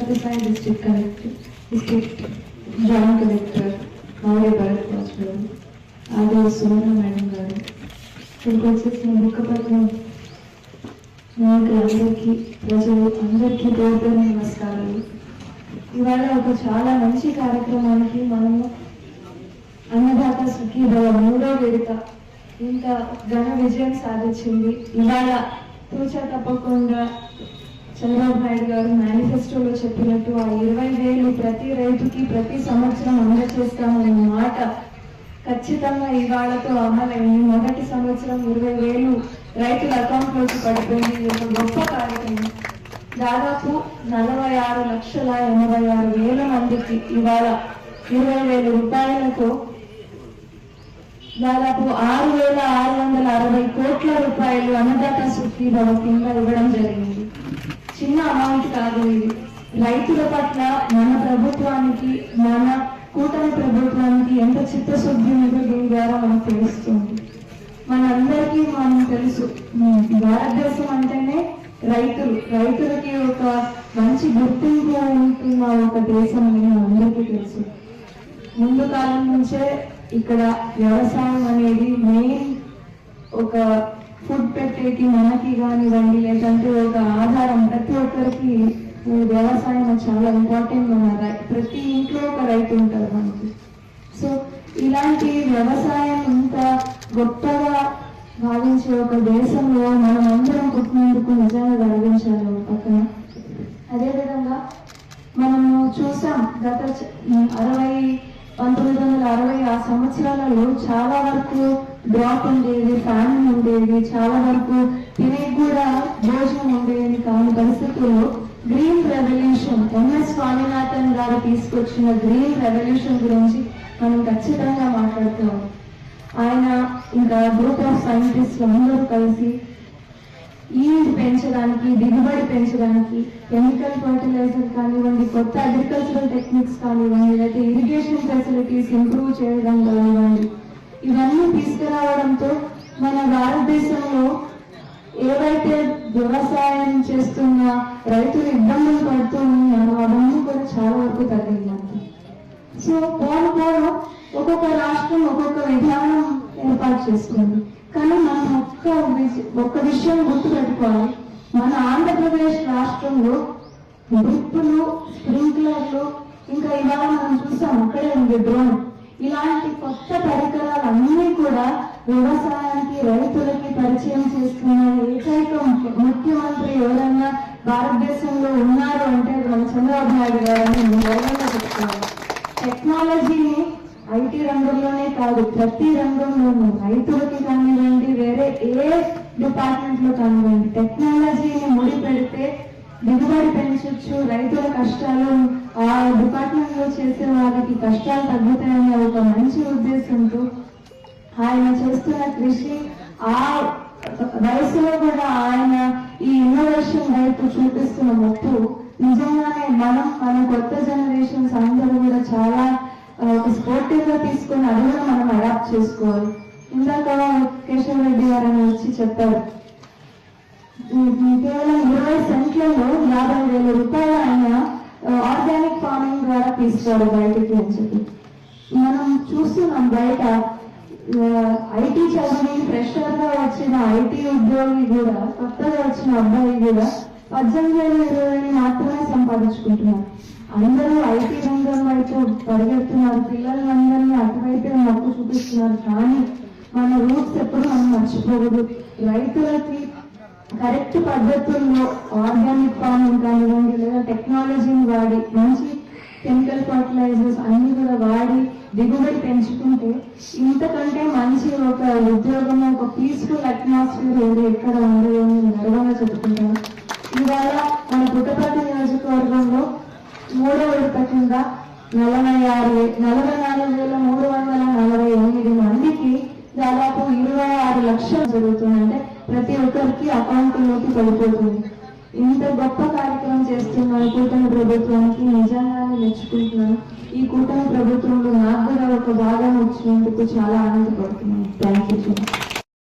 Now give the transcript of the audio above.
Sathya Sai district joint collector Maurya Bharadwaj garu, Adi సువర్ణ madam గారు, ఇక్కడికి వచ్చేసిన బుక్కపట్నం నాయకులందరికీ, ప్రజలు అందరికీ పేరు నమస్కారాలు. ఇవాళ ఒక చాలా మంచి కార్యక్రమానికి మనము అన్నదాత సుఖీభవ 3వ వేడుక ఇంత ఘన విజయం సాధించింది. ఇవాళ తూచా తప్పకుండా చంద్రబాబు నాయుడు గారు మేనిఫెస్టోలో చెప్పినట్టు ఆ 20,000 ప్రతి రైతుకి ప్రతి సంవత్సరం అందజేస్తామనే మాట ఖచ్చితంగా ఇవాళతో అమలైంది. మొదటి సంవత్సరం 20,000 రైతుల అకౌంట్లోకి పడిపోయింది. ఒక గొప్ప కార్యక్రమం. దాదాపు 46,86,000 మందికి ఇవాళ 20,000 రూపాయలతో దాదాపు 6,660 కోట్ల రూపాయలు అన్నదాత సుఖీభవ కింద ఇవ్వడం జరిగింది. చిన్న అమౌంట్ కాదు ఇది. రైతుల పట్ల మన ప్రభుత్వానికి, మన కూటమి ప్రభుత్వానికి ఎంత చిత్తశుద్ధి ఉందో దీని ద్వారా మనకు తెలుస్తుంది. మనందరికీ మనం తెలుసు, భారతదేశం అంటేనే రైతులకి ఒక మంచి గుర్తింపు ఉంటున్న ఒక దేశం అని అందరికీ తెలుసు. ముందు కాలం నుంచే ఇక్కడ వ్యవసాయం అనేది మెయిన్ ఒక ఫుడ్ పెట్టేకి మనకి కానివ్వండి, లేదంటే ఒక ఆధారం. ప్రతి ఒక్కరికి వ్యవసాయం చాలా ఇంపార్టెంట్. మన ప్రతి ఇంట్లో ఒక రైతు ఉంటారు మనకి. సో ఇలాంటి వ్యవసాయం ఇంత గొప్పగా భావించే ఒక దేశంలో మనం అందరం పుట్టినందుకు నిజంగా గర్వించాలి ఒక పక్కన. అదేవిధంగా మనము చూసాం గత 1960 ఆ సంవత్సరాలలో చాలా వరకు డ్రాప్ ఉండేది, ఫ్యామిలీ ఉండేది, చాలా వరకు తినే కూడా భోజనం ఉండేది కాని పరిస్థితుల్లో గ్రీన్ రెవల్యూషన్, ఎంఎస్ స్వామినాథన్ గారు తీసుకొచ్చిన గ్రీన్ రెవల్యూషన్ గురించి మనం ఖచ్చితంగా మాట్లాడుతున్నాం. ఆయన ఇంకా గ్రూప్ ఆఫ్ సైంటిస్టులు అందరూ కలిసి ఈల్డ్ పెంచడానికి, దిగుబడి పెంచడానికి కెమికల్ ఫర్టిలైజర్ కానివ్వండి, కొత్త అగ్రికల్చరల్ టెక్నిక్స్ కానివ్వండి, లేదా ఇరిగేషన్ ఫెసిలిటీస్ ఇంప్రూవ్ చేయడం కానివ్వండి, ఇవన్నీ తీసుకురావడంతో మన భారతదేశంలో ఏవైతే వ్యవసాయం చేస్తున్న రైతులు ఇబ్బందులు పడుతూ ఉన్నారో అవన్నీ కూడా చాలా వరకు తగ్గిందండి. సో పోను ఒక్కొక్క రాష్ట్రం ఒక్కొక్క విధానం ఏర్పాటు చేసుకుంది. కానీ మనం ఒక్క విషయం గుర్తుపెట్టుకోవాలి, మన ఆంధ్రప్రదేశ్ రాష్ట్రంలో డ్రిప్పులు, స్ప్రింక్లర్లు, ఇంకా ఇవాళ మనం చూసాం అక్కడే ఉంది డ్రోన్, ఇలాంటి కొత్త పరికరాలు అన్నీ కూడా వ్యవసాయానికి, రైతులకి పరిచయం చేస్తున్న ఏకైక ముఖ్యమంత్రి ఎవరన్నా భారతదేశంలో ఉన్నారు అంటే మన చంద్రబాబు నాయుడు గారని గర్వంగా చెప్తున్నారు. టెక్నాలజీని ఐటీ రంగంలోనే కాదు, ప్రతి రంగంలోనూ రైతులకి కానివ్వండి, వేరే ఏ డిపార్ట్మెంట్ లో కానివ్వండి, టెక్నాలజీని ముడి పెడితే దిగుబడి పెంచొచ్చు, రైతుల కష్టాలు, ఆ డిపార్ట్మెంట్ లో చేసే వాళ్ళకి కష్టాలు తగ్గుతాయనే ఒక మంచి ఉద్దేశంతో ఆయన చేస్తున్న కృషి, ఆ వయసులో కూడా ఆయన ఈ ఇన్నోవేషన్ వైపు చూపిస్తున్న మొత్తం నిజంగానే మన కొత్త జనరేషన్స్ అందరూ కూడా చాలా ఒక స్పోర్టివ్ గా తీసుకుని అది కూడా మనం అడాప్ట్ చేసుకోవాలి. ఇందాక కేశవ రెడ్డి గారు అని వచ్చి చెప్పారు, కేవలం 20 సెంట్లలో 50,000 రూపాయలు ఆయన ఆర్గానిక్ ఫార్మింగ్ ద్వారా తీసుకోవాలి బయటకి అని చెప్పి. మనం చూస్తున్నాం బయట ఐటీ చదివి ఫ్రెషర్ గా వచ్చిన ఐటీ ఉద్యోగి కూడా, కొత్తగా వచ్చిన అబ్బాయి కూడా 18,000-20,000 మాత్రమే సంపాదించుకుంటున్నారు. అందరూ ఐటీ రంగం వైపు పరిగెడుతున్నారు, పిల్లలందరినీ అటువైపే మొక్కు చూపిస్తున్నారు. కానీ మన రూట్స్ ఎప్పుడు మనం మర్చిపోకూడదు. రైతులకి కరెక్ట్ పద్ధతుల్లో ఆర్గానిక్ ఫార్మింగ్ కానివ్వండి, లేదా టెక్నాలజీని వాడి మంచి కెమికల్ ఫర్టిలైజర్స్ అన్ని కూడా వాడి దిగుబడి పెంచుకుంటే ఇంతకంటే మంచి ఒక ఉద్యోగం, ఒక పీస్ఫుల్ అట్మాస్ఫియర్ ఏది ఎక్కడ ఉండదు అని గర్వంగా చెప్పుకుంటాను. ఇవాళ మన పుట్టపర్తి నియోజకవర్గంలో 3వ విడత కింద 44,348 మందికి దాదాపు 26 లక్షలు జరుగుతుందంటే ప్రతి ఒక్కరికి అకౌంట్లోకి పడిపోతుంది. ఇంత గొప్ప కార్యక్రమం చేస్తున్న కూటమి ప్రభుత్వానికి నిజంగానే మెచ్చుకుంటున్నాను. ఈ కూటమి ప్రభుత్వంలో నాకు కూడా ఒక భాగం వచ్చినందుకు చాలా ఆనందపడుతున్నాను. Thank you.